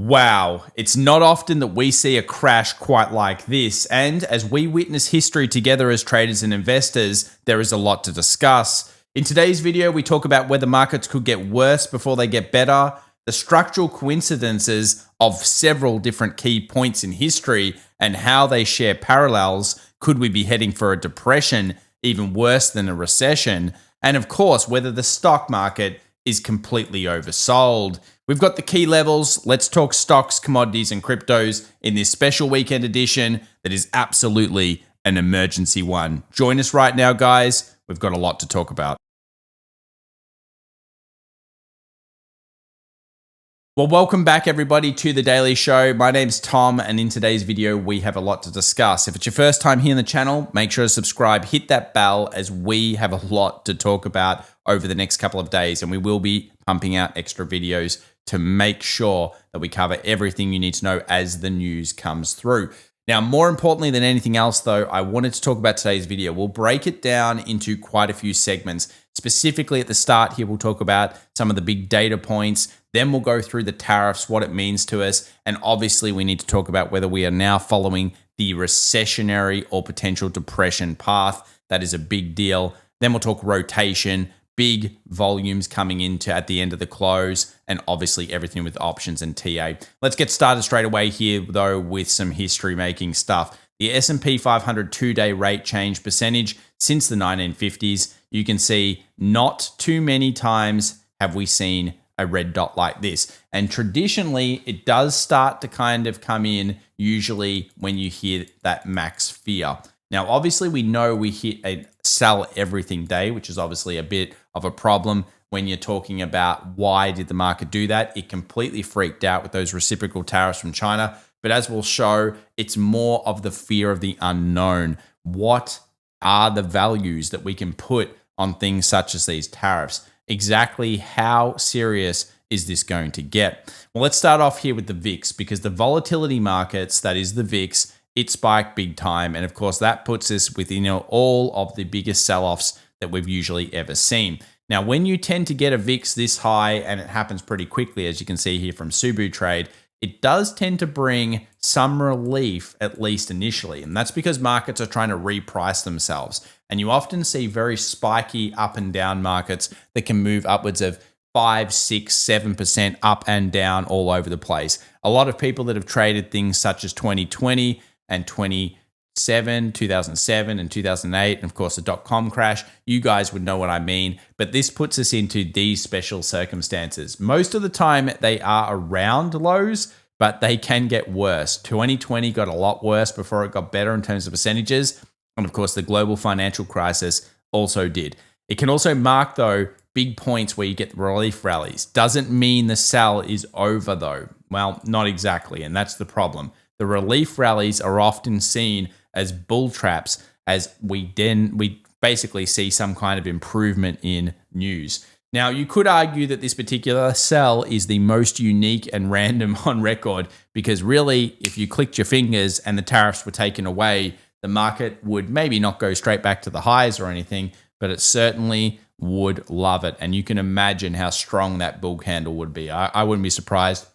Wow, it's not often that we see a crash quite like this, and as we witness history together as traders and investors, there is a lot to discuss. In today's video, we talk about whether markets could get worse before they get better, the structural coincidences of several different key points in history, and how they share parallels. Could we be heading for a depression, even worse than a recession? And of course, whether the stock market is completely oversold. We've got the key levels. Let's talk stocks, commodities, and cryptos in this special weekend edition that is absolutely an emergency one. Join us right now, guys. We've got a lot to talk about. Well, welcome back everybody to The Daily Show. My name's Tom, and in today's video, we have a lot to discuss. If it's your first time here on the channel, make sure to subscribe, hit that bell, as we have a lot to talk about over the next couple of days, and we will be pumping out extra videos to make sure that we cover everything you need to know as the news comes through. Now, more importantly than anything else, though, I wanted to talk about today's video. We'll break it down into quite a few segments. Specifically at the start here, we'll talk about some of the big data points. Then we'll go through the tariffs, what it means to us. And obviously, we need to talk about whether we are now following the recessionary or potential depression path. That is a big deal. Then we'll talk rotation, big volumes coming into at the end of the close, and obviously everything with options and TA. Let's get started straight away here, though, with some history-making stuff. The S&P 500 two-day rate change percentage since the 1950s, you can see not too many times have we seen a red dot like this. And traditionally, it does start to kind of come in usually when you hear that max fear. Now, obviously, we know we hit a sell everything day, which is obviously a bit of a problem when you're talking about why did the market do that. It completely freaked out with those reciprocal tariffs from China. But as we'll show, it's more of the fear of the unknown. What are the values that we can put on things such as these tariffs? Exactly how serious is this going to get? Well, let's start off here with the VIX, because the volatility markets, that is the VIX, it spiked big time. And of course, that puts us within all of the biggest sell-offs that we've usually ever seen. Now, when you tend to get a VIX this high, and it happens pretty quickly, as you can see here from Subu Trade, it does tend to bring some relief, at least initially. And that's because markets are trying to reprice themselves. And you often see very spiky up and down markets that can move upwards of 5, 6, 7% up and down all over the place. A lot of people that have traded things such as 2020 and 2007 and 2008, and of course the dot-com crash, you guys would know what I mean. But this puts us into these special circumstances. Most of the time they are around lows, but they can get worse. 2020 got a lot worse before it got better in terms of percentages. And of course, the global financial crisis also did. It can also mark, though, big points where you get relief rallies. Doesn't mean the sell is over, though. Well, not exactly, and that's the problem. The relief rallies are often seen as bull traps, as we basically see some kind of improvement in news. Now, you could argue that this particular sell is the most unique and random on record, because really, if you clicked your fingers and the tariffs were taken away, the market would maybe not go straight back to the highs or anything, but it certainly would love it. And you can imagine how strong that bull candle would be. I wouldn't be surprised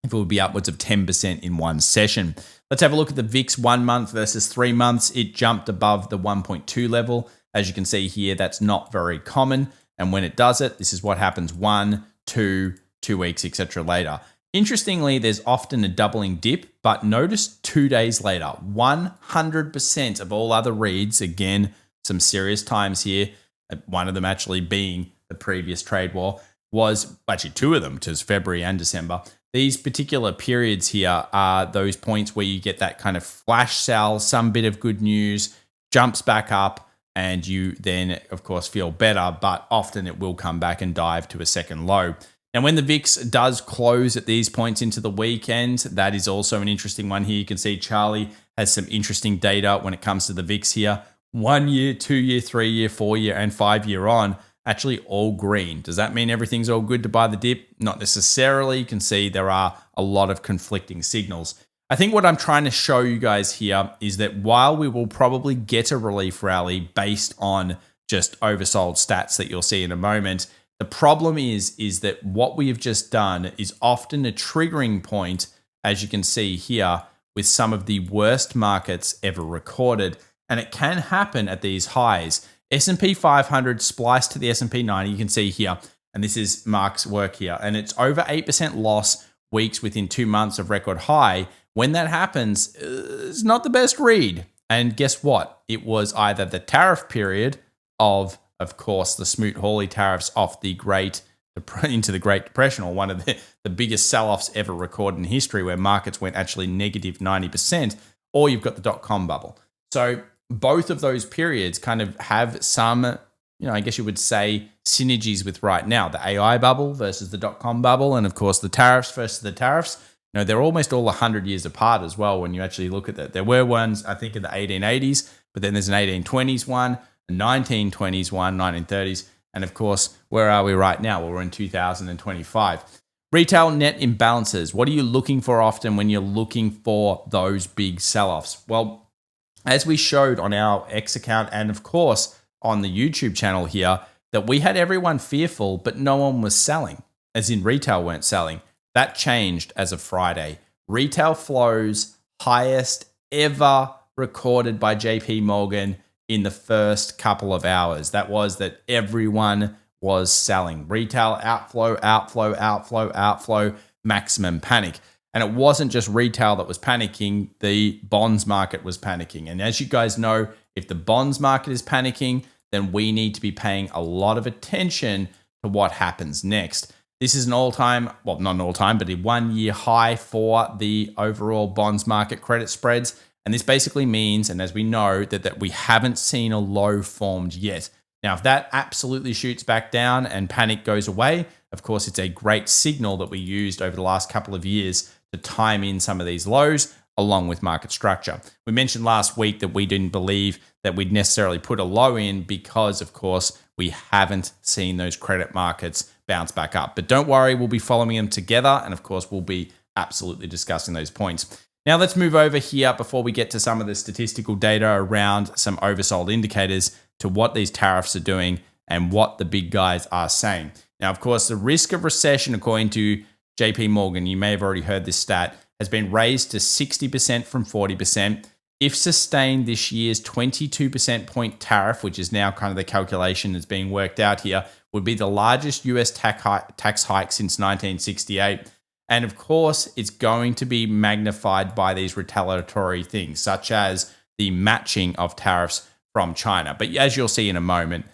if it would be upwards of 10% in one session. Let's have a look at the VIX 1 month versus 3 months. It jumped above the 1.2 level. As you can see here, that's not very common. And when it does it, this is what happens 1, 2 weeks, etc. later. Interestingly, there's often a doubling dip, but notice 2 days later, 100% of all other reads, again, some serious times here, one of them actually being the previous trade war, was actually 2 of them, which is February and December. These particular periods here are those points where you get that kind of flash sell, some bit of good news, jumps back up, and you then, of course, feel better, but often it will come back and dive to a second low. Now, when the VIX does close at these points into the weekend, that is also an interesting one here. You can see Charlie has some interesting data when it comes to the VIX here. 1 year, 2 year, 3 year, 4 year, and 5 year on, actually all green. Does that mean everything's all good to buy the dip? Not necessarily. You can see there are a lot of conflicting signals. I think what I'm trying to show you guys here is that while we will probably get a relief rally based on just oversold stats that you'll see in a moment, The problem is that what we have just done is often a triggering point, as you can see here, with some of the worst markets ever recorded. And it can happen at these highs. S&P 500 spliced to the S&P 90, you can see here, and this is Mark's work here, and it's over 8% loss weeks within 2 months of record high. When that happens, it's not the best read. And guess what? It was either the tariff period of course, the Smoot-Hawley tariffs off the into the Great Depression, or one of the biggest sell-offs ever recorded in history, where markets went actually negative 90%, or you've got the dot-com bubble. So both of those periods kind of have some, I guess you would say, synergies with right now. The AI bubble versus the dot-com bubble, and of course the tariffs versus the tariffs. They're almost all 100 years apart as well when you actually look at that. There were ones, I think, in the 1880s, but then there's an 1820s one, a 1920s one, 1930s, and of course, where are we right now? Well, we're in 2025. Retail net imbalances. What are you looking for often when you're looking for those big sell-offs? Well, as we showed on our X account and of course on the YouTube channel here, that we had everyone fearful, but no one was selling, as in retail weren't selling. That changed as of Friday. Retail flows highest ever recorded by JP Morgan in the first couple of hours. That was that everyone was selling. Retail outflow, maximum panic. And it wasn't just retail that was panicking, the bonds market was panicking. And as you guys know, if the bonds market is panicking, then we need to be paying a lot of attention to what happens next. This is an all-time, well, not an all-time, but a 1 year high for the overall bonds market credit spreads. And this basically means, and as we know, that we haven't seen a low formed yet. Now, if that absolutely shoots back down and panic goes away, of course, it's a great signal that we used over the last couple of years to time in some of these lows along with market structure. We mentioned last week that we didn't believe that we'd necessarily put a low in because, of course, we haven't seen those credit markets bounce back up. But don't worry, we'll be following them together. And of course, we'll be absolutely discussing those points. Now let's move over here before we get to some of the statistical data around some oversold indicators to what these tariffs are doing and what the big guys are saying. Now, of course, the risk of recession, according to JP Morgan, you may have already heard this stat, has been raised to 60% from 40%. If sustained, this year's 22% point tariff, which is now kind of the calculation that's being worked out here, would be the largest US tax hike since 1968. And of course, it's going to be magnified by these retaliatory things, such as the matching of tariffs from China. But as you'll see in a moment,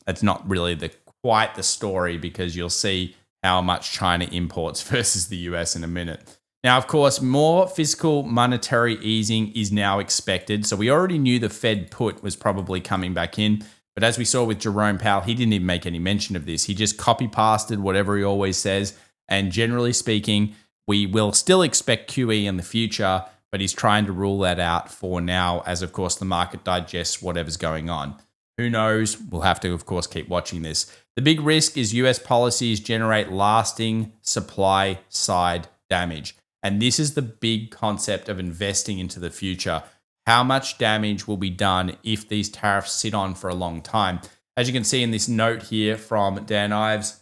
it's not really quite the story, because you'll see how much China imports versus the US in a minute. Now, of course, more fiscal monetary easing is now expected. So we already knew the Fed put was probably coming back in. But as we saw with Jerome Powell, he didn't even make any mention of this. He just copy-pasted whatever he always says. And generally speaking, we will still expect QE in the future, but he's trying to rule that out for now, as of course the market digests whatever's going on. Who knows? We'll have to, of course, keep watching this. The big risk is US policies generate lasting supply side damage. And this is the big concept of investing into the future. How much damage will be done if these tariffs sit on for a long time? As you can see in this note here from Dan Ives,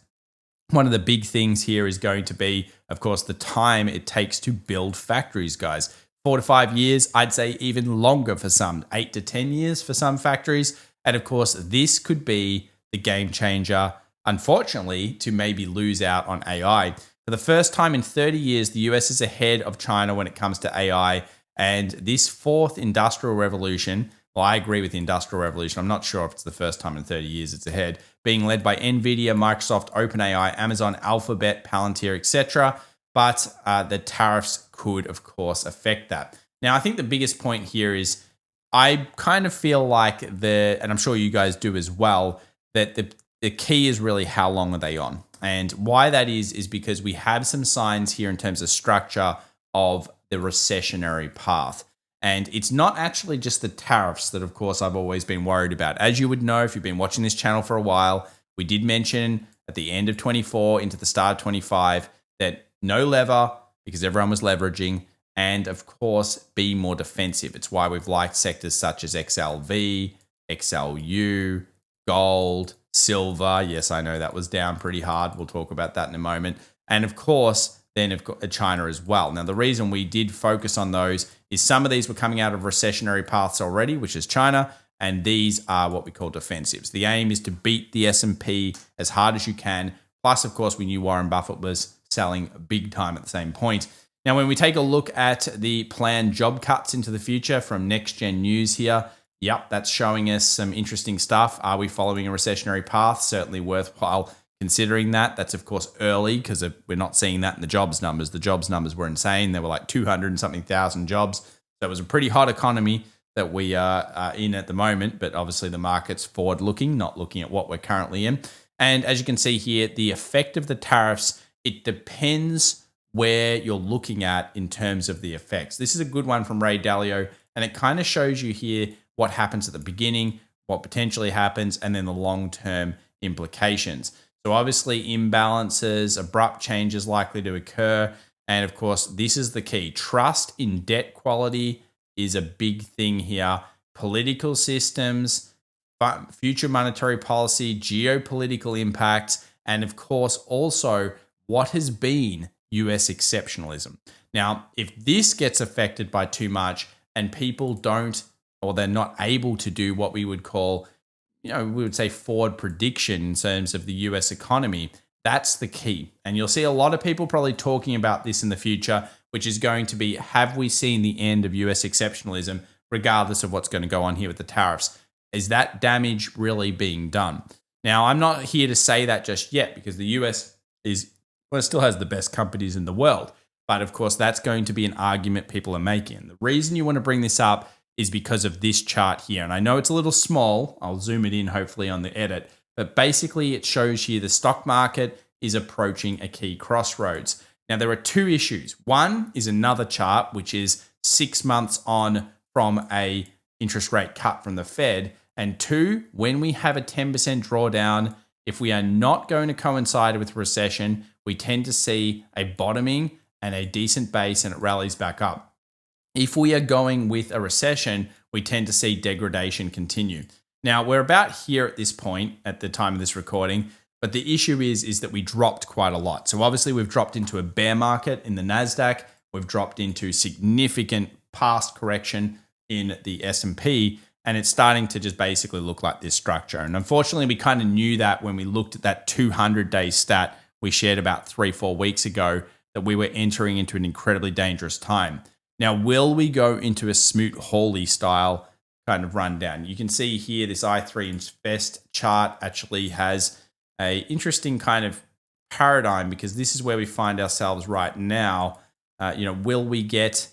one of the big things here is going to be, of course, the time it takes to build factories, guys. 4 to 5 years, I'd say even longer for some, 8 to 10 years for some factories. And of course, this could be the game changer, unfortunately, to maybe lose out on AI. For the first time in 30 years, the US is ahead of China when it comes to AI. And this fourth industrial revolution, well, I agree with the industrial revolution. I'm not sure if it's the first time in 30 years it's ahead, being led by NVIDIA, Microsoft, OpenAI, Amazon, Alphabet, Palantir, etc. But the tariffs could, of course, affect that. Now, I think the biggest point here is I kind of feel like and I'm sure you guys do as well, that the key is really how long are they on? And why that is because we have some signs here in terms of structure of the recessionary path. And it's not actually just the tariffs that, of course, I've always been worried about. As you would know, if you've been watching this channel for a while, we did mention at the end of 24 into the start of 25 that no lever, because everyone was leveraging, and of course, be more defensive. It's why we've liked sectors such as XLV, XLU, gold, silver. Yes, I know that was down pretty hard. We'll talk about that in a moment. And of course, then of course, China as well. Now, the reason we did focus on those is some of these were coming out of recessionary paths already, which is China, and these are what we call defensives. The aim is to beat the S&P as hard as you can. Plus, of course, we knew Warren Buffett was selling big time at the same point. Now, when we take a look at the planned job cuts into the future from Next Gen News here, yep, that's showing us some interesting stuff. Are we following a recessionary path? Certainly worthwhile considering that. That's, of course, early because we're not seeing that in the jobs numbers. The jobs numbers were insane. There were like 200 and something thousand jobs. So it was a pretty hot economy that we are in at the moment. But obviously the market's forward looking, not looking at what we're currently in. And as you can see here, the effect of the tariffs, it depends where you're looking at in terms of the effects. This is a good one from Ray Dalio, and it kind of shows you here what happens at the beginning, what potentially happens, and then the long-term implications. So obviously imbalances, abrupt changes likely to occur. And of course, this is the key. Trust in debt quality is a big thing here. Political systems, future monetary policy, geopolitical impacts, and of course also what has been US exceptionalism. Now, if this gets affected by too much and people don't, or they're not able to do what we would call, we would say forward prediction in terms of the US economy, that's the key. And you'll see a lot of people probably talking about this in the future, which is going to be, have we seen the end of US exceptionalism, regardless of what's going to go on here with the tariffs? Is that damage really being done? Now, I'm not here to say that just yet because the US still has the best companies in the world. But of course, that's going to be an argument people are making. The reason you want to bring this up is because of this chart here. And I know it's a little small. I'll zoom it in hopefully on the edit. But basically, it shows here the stock market is approaching a key crossroads. Now, there are two issues. One is another chart, which is 6 months on from a interest rate cut from the Fed. And two, when we have a 10% drawdown, if we are not going to coincide with recession, we tend to see a bottoming and a decent base and it rallies back up. If we are going with a recession, we tend to see degradation continue. Now, we're about here at this point at the time of this recording, but the issue is that we dropped quite a lot. So obviously we've dropped into a bear market in the NASDAQ. We've dropped into significant past correction in the S&P, and it's starting to just basically look like this structure. And unfortunately, we kind of knew that when we looked at that 200-day stat we shared about 3-4 weeks ago, that we were entering into an incredibly dangerous time. Now, will we go into a Smoot-Hawley style kind of rundown? You can see here this i3 Invest chart actually has a interesting kind of paradigm because this is where we find ourselves right now. Will we get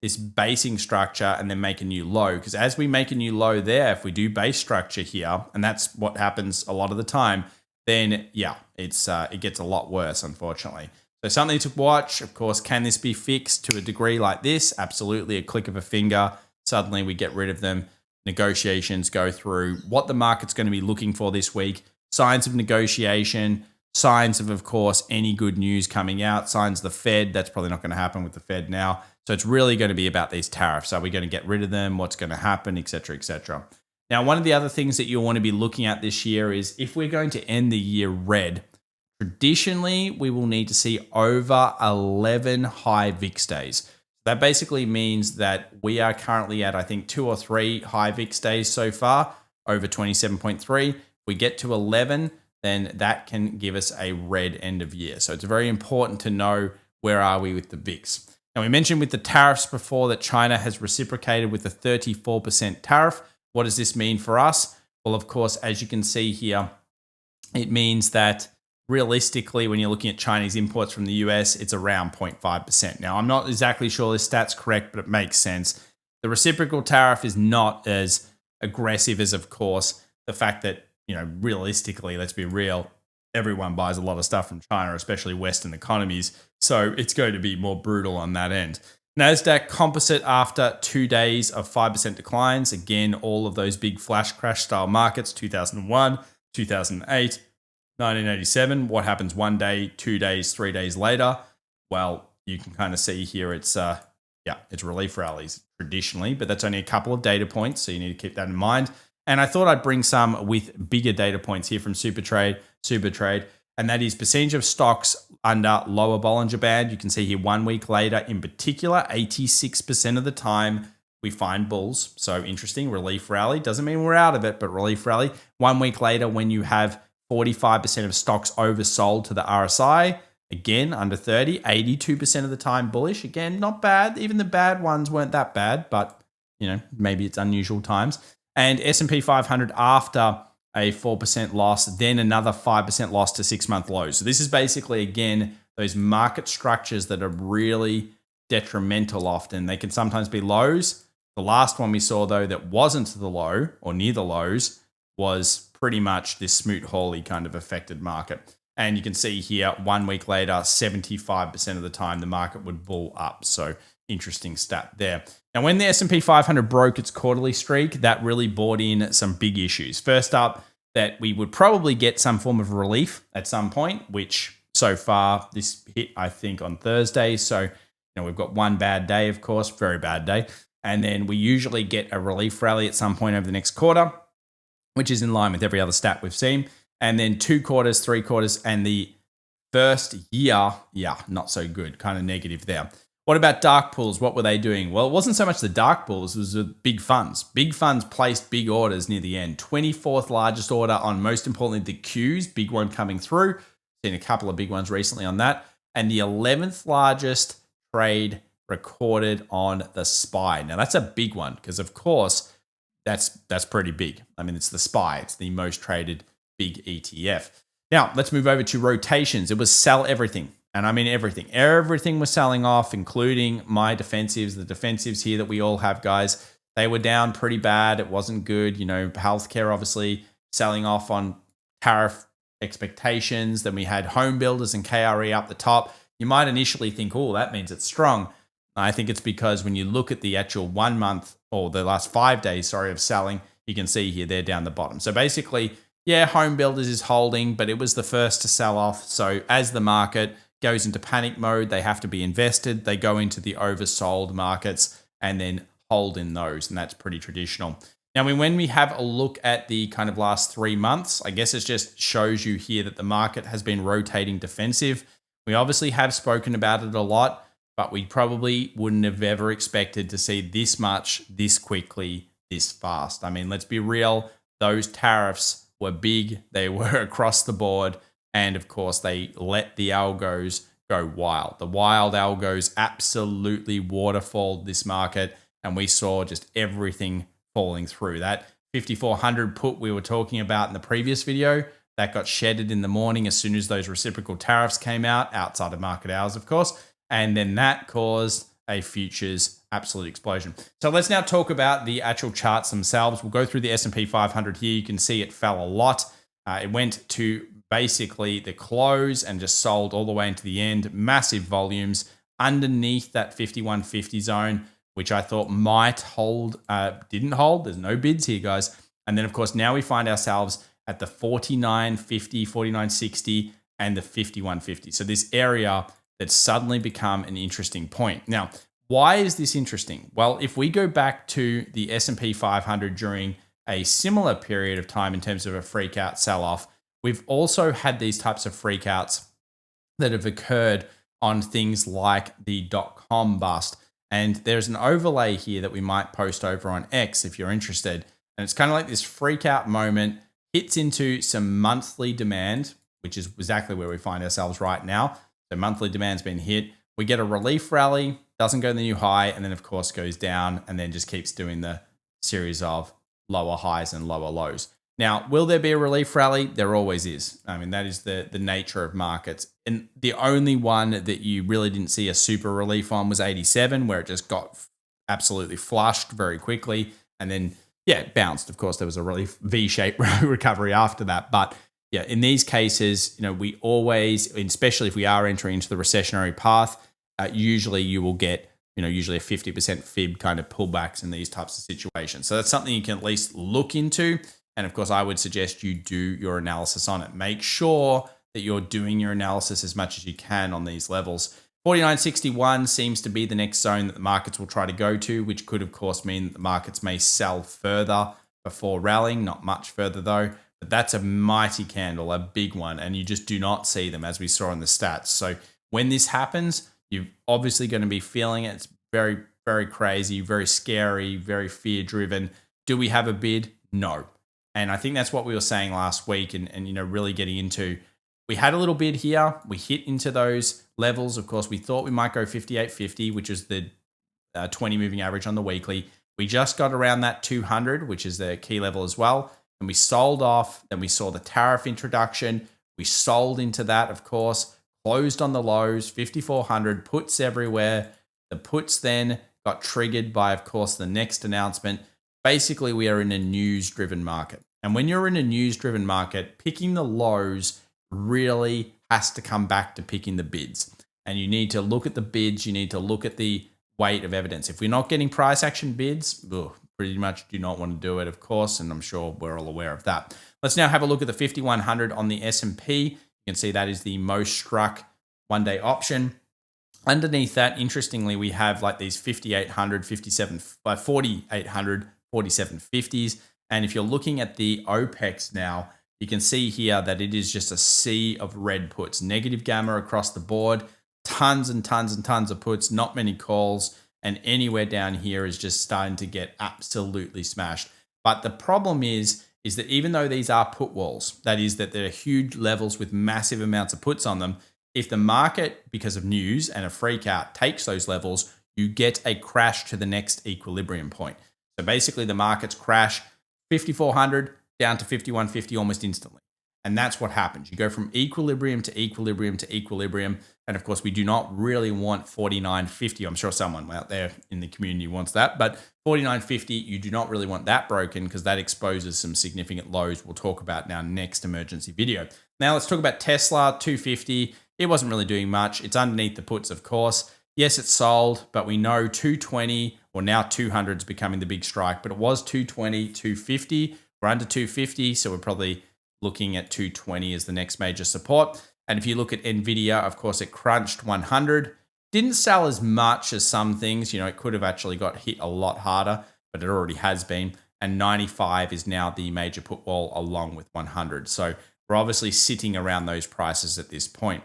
this basing structure and then make a new low? Because as we make a new low there, if we do base structure here, and that's what happens a lot of the time, then yeah, it gets a lot worse, unfortunately. So something to watch. Of course, can this be fixed to a degree like this? Absolutely. A click of a finger, suddenly we get rid of them. Negotiations go through. What the market's going to be looking for this week, signs of negotiation, signs of course, any good news coming out, signs of the Fed. That's probably not going to happen with the Fed now. So it's really going to be about these tariffs. Are we going to get rid of them? What's going to happen, et cetera, et cetera. Now, one of the other things that you'll want to be looking at this year is if we're going to end the year red, traditionally, we will need to see over 11 high VIX days. That basically means that we are currently at, I think, 2 or 3 high VIX days so far, over 27.3. If we get to 11, then that can give us a red end of year. So it's very important to know where are we with the VIX. Now, we mentioned with the tariffs before that China has reciprocated with a 34% tariff. What does this mean for us? Well, of course, as you can see here, it means that realistically, when you're looking at Chinese imports from the US, it's around 0.5%. Now, I'm not exactly sure this stat's correct, but it makes sense. The reciprocal tariff is not as aggressive as, of course, the fact that, realistically, let's be real, everyone buys a lot of stuff from China, especially Western economies. So it's going to be more brutal on that end. NASDAQ composite after 2 days of 5% declines. Again, all of those big flash crash style markets, 2001, 2008, 1987. What happens 1 day, 2 days, 3 days later? Well, you can kind of see here it's relief rallies traditionally, but that's only a couple of data points, so you need to keep that in mind. And I thought I'd bring some with bigger data points here from Supertrade, and that is percentage of stocks under lower Bollinger Band. You can see here 1 week later, in particular, 86% of the time we find bulls. So interesting, relief rally. Doesn't mean we're out of it, but relief rally. 1 week later, when you have 45% of stocks oversold to the RSI, again, under 30, 82% of the time bullish. Again, not bad. Even the bad ones weren't that bad, but maybe it's unusual times. And S&P 500 after a 4% loss, then another 5% loss to 6-month lows. So this is basically, again, those market structures that are really detrimental often. They can sometimes be lows. The last one we saw, though, that wasn't the low or near the lows was pretty much this Smoot-Hawley kind of affected market. And you can see here, 1 week later, 75% of the time the market would bull up. So interesting stat there. Now, when the S&P 500 broke its quarterly streak, that really brought in some big issues. First up, that we would probably get some form of relief at some point, which so far this hit, I think, on Thursday. So, we've got one bad day, of course, very bad day. And then we usually get a relief rally at some point over the next quarter, which is in line with every other stat we've seen. And then 2 quarters, 3 quarters, and the first year, not so good, kind of negative there. What about dark pools? What were they doing? Well, it wasn't so much the dark pools, it was the big funds. Big funds placed big orders near the end. 24th largest order on, most importantly, the Qs, big one coming through. Seen a couple of big ones recently on that. And the 11th largest trade recorded on the SPY. Now, that's a big one because, of course, that's pretty big. I mean, it's the SPY. It's the most traded big ETF. Now, let's move over to rotations. It was sell everything. And I mean everything. Everything was selling off, including my defensives. The defensives here that we all have, guys, they were down pretty bad. It wasn't good. Healthcare obviously selling off on tariff expectations. Then we had home builders and KRE up the top. You might initially think, oh, that means it's strong. I think it's because when you look at the actual 1 month or the last 5 days, of selling, you can see here they're down the bottom. So basically, home builders is holding, but it was the first to sell off. So as the market goes into panic mode, they have to be invested. They go into the oversold markets and then hold in those, and that's pretty traditional. Now, when we have a look at the kind of last 3 months, I guess it just shows you here that the market has been rotating defensive. We obviously have spoken about it a lot, but we probably wouldn't have ever expected to see this much, this quickly, this fast. I mean, let's be real. Those tariffs were big. They were across the board. And of course, they let the algos go wild. The wild algos absolutely waterfalled this market. And we saw just everything falling through. That 5,400 put we were talking about in the previous video, that got shedded in the morning as soon as those reciprocal tariffs came out, outside of market hours, of course. And then that caused a futures absolute explosion. So let's now talk about the actual charts themselves. We'll go through the S&P 500 here. You can see it fell a lot. It went to basically the close and just sold all the way into the end. Massive volumes underneath that 5150 zone, which I thought might hold, didn't hold. There's no bids here, guys. And then, of course, now we find ourselves at the 4950, 4960, and the 5150. So this area that's suddenly become an interesting point. Now, why is this interesting? Well, if we go back to the S&P 500 during a similar period of time in terms of a freak out sell-off, we've also had these types of freakouts that have occurred on things like the .com bust. And there's an overlay here that we might post over on X if you're interested. And it's kind of like this freak out moment, hits into some monthly demand, which is exactly where we find ourselves right now. So monthly demand's been hit. We get a relief rally, doesn't go to the new high, and then of course goes down and then just keeps doing the series of lower highs and lower lows. Now, will there be a relief rally? There always is. I mean, that is the nature of markets. And the only one that you really didn't see a super relief on was 87, where it just got absolutely flushed very quickly. And then, it bounced. Of course, there was a relief V-shaped recovery after that. But in these cases, we always, especially if we are entering into the recessionary path, usually you will get, usually a 50% fib kind of pullbacks in these types of situations. So that's something you can at least look into. And of course, I would suggest you do your analysis on it. Make sure that you're doing your analysis as much as you can on these levels. 49.61 seems to be the next zone that the markets will try to go to, which could, of course, mean that the markets may sell further before rallying. Not much further though, but that's a mighty candle, a big one, and you just do not see them as we saw in the stats. So when this happens, you're obviously going to be feeling it. It's very, very crazy, very scary, very fear driven. Do we have a bid? No. And I think that's what we were saying last week and really getting into. We had a little bid here. We hit into those levels. Of course, we thought we might go 58.50, which is the 20 moving average on the weekly. We just got around that 200, which is the key level as well. And we sold off. Then we saw the tariff introduction. We sold into that, of course, closed on the lows, 5,400, puts everywhere. The puts then got triggered by, of course, the next announcement. Basically, we are in a news-driven market. And when you're in a news-driven market, picking the lows really has to come back to picking the bids. And you need to look at the bids. You need to look at the weight of evidence. If we're not getting price action bids, pretty much do not want to do it, of course. And I'm sure we're all aware of that. Let's now have a look at the 5,100 on the S&P. You can see that is the most struck one-day option. Underneath that, interestingly, we have like these 5,800, 4,800, 4750s. And if you're looking at the OPEX now, you can see here that it is just a sea of red puts, negative gamma across the board, tons and tons and tons of puts, not many calls, and anywhere down here is just starting to get absolutely smashed. But the problem is that even though these are put walls, that is that they're huge levels with massive amounts of puts on them, if the market, because of news and a freak out, takes those levels, you get a crash to the next equilibrium point. So basically the markets crash 5,400 down to 5,150 almost instantly. And that's what happens. You go from equilibrium to equilibrium to equilibrium. And of course, we do not really want 49.50. I'm sure someone out there in the community wants that. But 49.50, you do not really want that broken because that exposes some significant lows we'll talk about in our next emergency video. Now let's talk about Tesla, 250. It wasn't really doing much. It's underneath the puts, of course. Yes, it's sold, but we know 220 or now 200 is becoming the big strike, but it was 220, 250. We're under 250, so we're probably looking at 220 as the next major support. And if you look at NVIDIA, of course, it crunched 100. Didn't sell as much as some things. It could have actually got hit a lot harder, but it already has been. And 95 is now the major put wall along with 100. So we're obviously sitting around those prices at this point.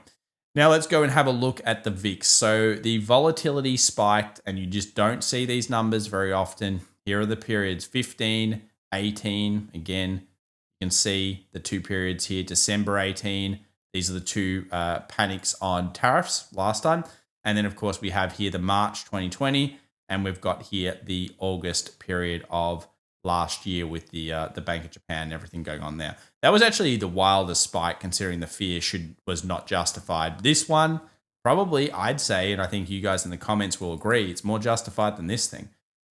Now let's go and have a look at the VIX. So the volatility spiked, and you just don't see these numbers very often. Here are the periods, 15, 18. Again, you can see the two periods here, December 18. These are the two panics on tariffs last time. And then, of course, we have here the March 2020, and we've got here the August period of last year with the Bank of Japan and everything going on there. That was actually the wildest spike considering the fear was not justified. This one, probably, I'd say, and I think you guys in the comments will agree, it's more justified than this thing.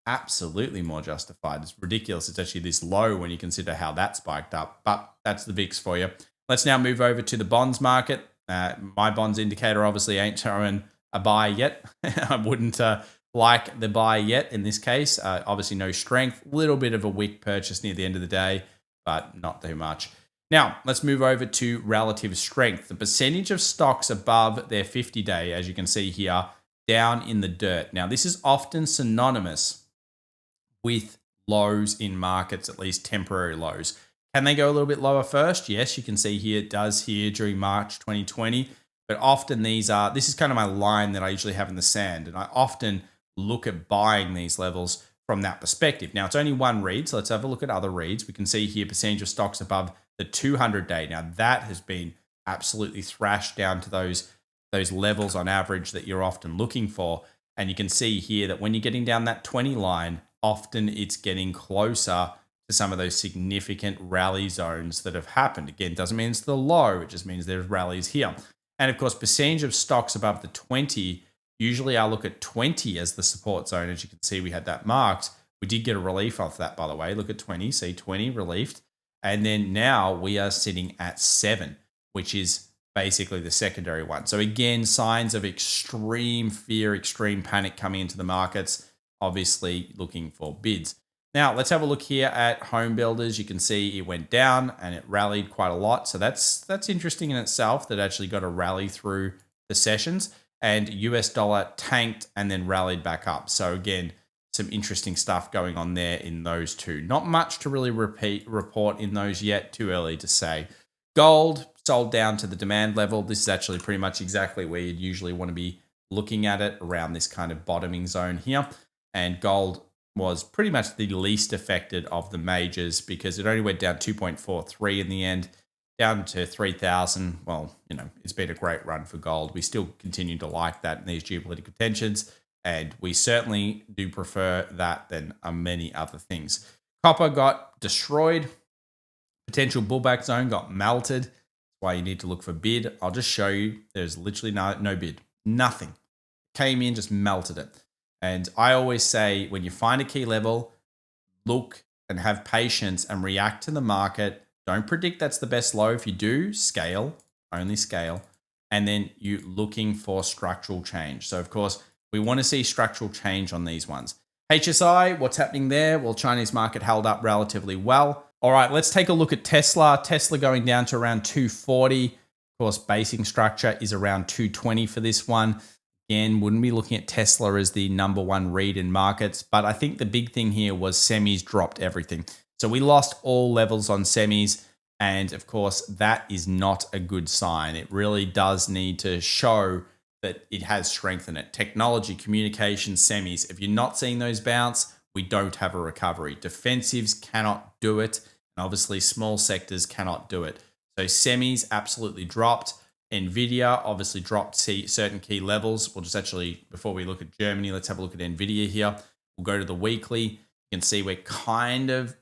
Absolutely more justified. It's ridiculous. It's actually this low when you consider how that spiked up, but that's the VIX for you. Let's now move over to the bonds market. My bonds indicator obviously ain't showing a buy yet. I wouldn't like the buy yet in this case. Obviously no strength, little bit of a weak purchase near the end of the day, but not too much. Now, let's move over to relative strength. The percentage of stocks above their 50-day, as you can see here, down in the dirt. Now, this is often synonymous with lows in markets, at least temporary lows. Can they go a little bit lower first? Yes, you can see here it does here during March 2020, but often this is kind of my line that I usually have in the sand, and I often look at buying these levels from that perspective. Now, it's only one read, so let's have a look at other reads. We can see here percentage of stocks above the 200-day. Now, that has been absolutely thrashed down to those levels on average that you're often looking for. And you can see here that when you're getting down that 20 line, often it's getting closer to some of those significant rally zones that have happened. Again, doesn't mean it's the low, it just means there's rallies here. And of course, percentage of stocks above the 20, usually I look at 20 as the support zone. As you can see, we had that marked. We did get a relief off that, by the way. Look at 20, see 20 relieved. And then now we are sitting at 7, which is basically the secondary one. So again, signs of extreme fear, extreme panic coming into the markets, obviously looking for bids. Now, let's have a look here at home builders. You can see it went down and it rallied quite a lot. So that's interesting in itself that it actually got a rally through the sessions, and US dollar tanked and then rallied back up. So again, some interesting stuff going on there in those two. Not much to really report in those yet. Too early to say. Gold sold down to the demand level. This is actually pretty much exactly where you'd usually want to be looking at it, around this kind of bottoming zone here. And gold was pretty much the least affected of the majors because it only went down 2.43 in the end, down to 3,000. Well, it's been a great run for gold. We still continue to like that in these geopolitical tensions, and we certainly do prefer that than many other things. Copper got destroyed. Potential bullback zone got melted. That's why you need to look for bid. I'll just show you. There's literally no bid. Nothing. Came in, just melted it. And I always say, when you find a key level, look and have patience and react to the market. Don't predict that's the best low. If you do, scale, only scale. And then you looking for structural change. So of course, we want to see structural change on these ones. HSI, what's happening there? Well, Chinese market held up relatively well. All right, let's take a look at Tesla. Tesla going down to around 240. Of course, basing structure is around 220 for this one. Again, wouldn't be looking at Tesla as the number one read in markets, but I think the big thing here was semis dropped everything. So we lost all levels on semis, and of course, that is not a good sign. It really does need to show that it has strength in it. Technology, communication, semis. If you're not seeing those bounce, we don't have a recovery. Defensives cannot do it, and obviously small sectors cannot do it. So semis absolutely dropped. Nvidia obviously dropped certain key levels. We'll just actually, before we look at Germany, let's have a look at Nvidia here. We'll go to the weekly. You can see we're kind of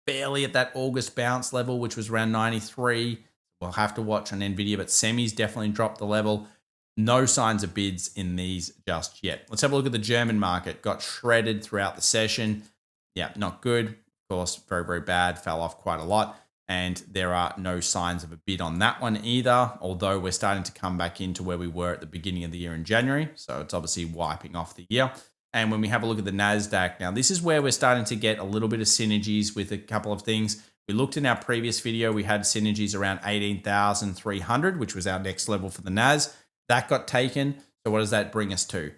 barely at that August bounce level, which was around 93. We'll have to watch on Nvidia, but semis definitely dropped the level. No signs of bids in these just yet. Let's have a look at the German market. Got shredded throughout the session. Yeah, not good. Of course, very, very bad. Fell off quite a lot. And there are no signs of a bid on that one either, although we're starting to come back into where we were at the beginning of the year in January. So it's obviously wiping off the year. And when we have a look at the NASDAQ, now this is where we're starting to get a little bit of synergies with a couple of things. We looked in our previous video, we had synergies around 18,300, which was our next level for the NAS. That got taken. So what does that bring us to?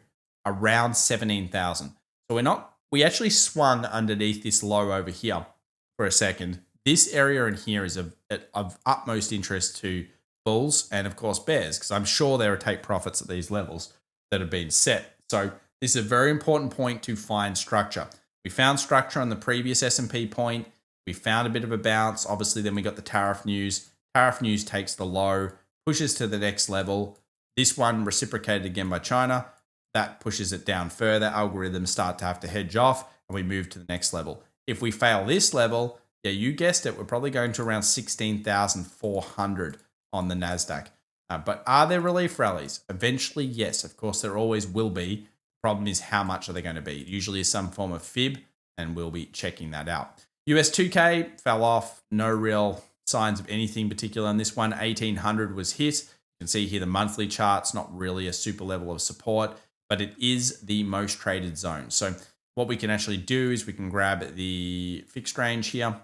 Around 17,000. So we actually swung underneath this low over here for a second. This area in here is of utmost interest to bulls and, of course, bears, because I'm sure there are take profits at these levels that have been set. So this is a very important point to find structure. We found structure on the previous S&P point. We found a bit of a bounce. Obviously, then we got the tariff news. Tariff news takes the low, pushes to the next level. This one reciprocated again by China. That pushes it down further. Algorithms start to have to hedge off, and we move to the next level. If we fail this level, yeah, you guessed it, we're probably going to around 16,400 on the NASDAQ. But are there relief rallies? Eventually, yes. Of course, there always will be. The problem is, how much are they going to be? It usually is some form of fib, and we'll be checking that out. US 2K fell off. No real signs of anything particular on this one. 1,800 was hit. You can see here the monthly chart's not really a super level of support, but it is the most traded zone. So what we can actually do is we can grab the fixed range here,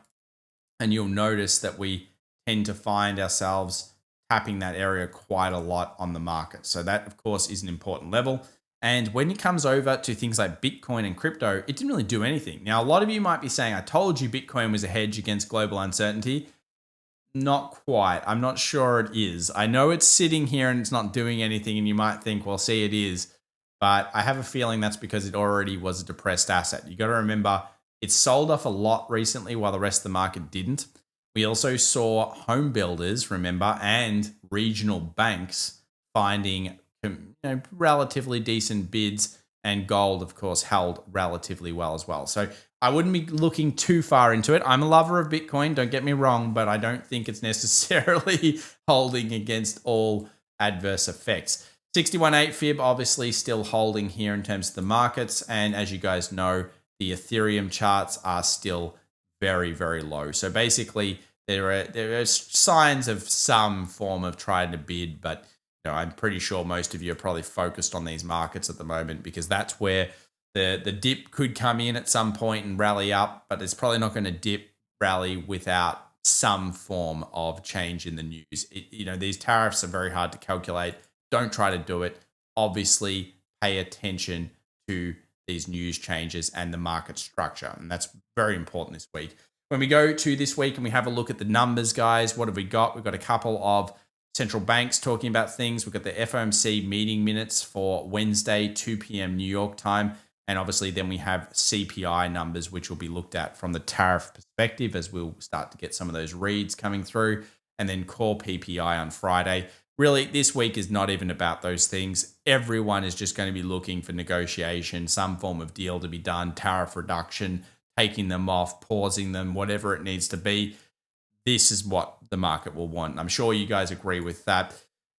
and you'll notice that we tend to find ourselves tapping that area quite a lot on the market. So that, of course, is an important level. And when it comes over to things like Bitcoin and crypto, it didn't really do anything. Now, a lot of you might be saying, I told you Bitcoin was a hedge against global uncertainty. Not quite. I'm not sure it is. I know it's sitting here and it's not doing anything, and you might think, well, see, it is. But I have a feeling that's because it already was a depressed asset. You got to remember, it sold off a lot recently while the rest of the market didn't. We also saw home builders, remember, and regional banks finding relatively decent bids, and gold, of course, held relatively well as well. So I wouldn't be looking too far into it. I'm a lover of Bitcoin, don't get me wrong, but I don't think it's necessarily holding against all adverse effects. 61.8 fib obviously still holding here in terms of the markets. And as you guys know, the Ethereum charts are still very, very low. So basically, there are signs of some form of trying to bid, but I'm pretty sure most of you are probably focused on these markets at the moment, because that's where the dip could come in at some point and rally up, but it's probably not going to rally without some form of change in the news. These tariffs are very hard to calculate. Don't try to do it. Obviously, pay attention to these news changes and the market structure. And that's very important this week. When we go to this week and we have a look at the numbers, guys, what have we got? We've got a couple of central banks talking about things. We've got the FOMC meeting minutes for Wednesday, 2 p.m. New York time. And obviously then we have CPI numbers, which will be looked at from the tariff perspective as we'll start to get some of those reads coming through. And then core PPI on Friday. Really, this week is not even about those things. Everyone is just going to be looking for negotiation, some form of deal to be done, tariff reduction, taking them off, pausing them, whatever it needs to be. This is what the market will want. I'm sure you guys agree with that.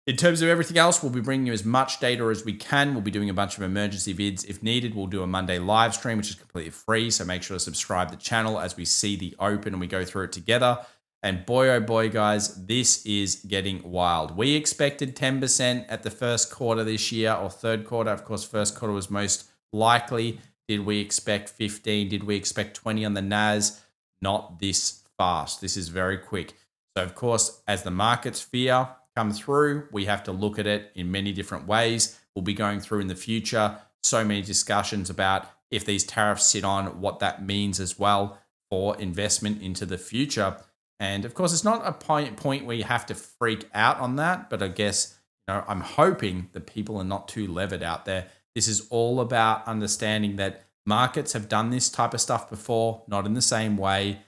In terms of everything else, we'll be bringing you as much data as we can. We'll be doing a bunch of emergency vids. If needed, we'll do a Monday live stream, which is completely free. So make sure to subscribe to the channel as we see the open and we go through it together. And boy, oh boy, guys, this is getting wild. We expected 10% at the first quarter this year or third quarter. Of course, first quarter was most likely. Did we expect 15? Did we expect 20 on the NAS? Not this fast. This is very quick. So, of course, as the market's fear come through, we have to look at it in many different ways. We'll be going through in the future so many discussions about if these tariffs sit on, what that means as well for investment into the future. And of course, it's not a point where you have to freak out on that, but I guess, I'm hoping that people are not too levered out there. This is all about understanding that markets have done this type of stuff before, not in the same way.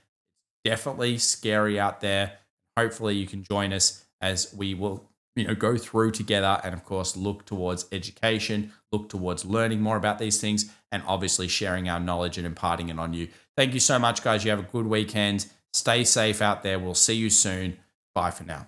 Definitely scary out there. Hopefully you can join us as we will, go through together and of course look towards education, look towards learning more about these things, and obviously sharing our knowledge and imparting it on you. Thank you so much, guys. You have a good weekend. Stay safe out there. We'll see you soon. Bye for now.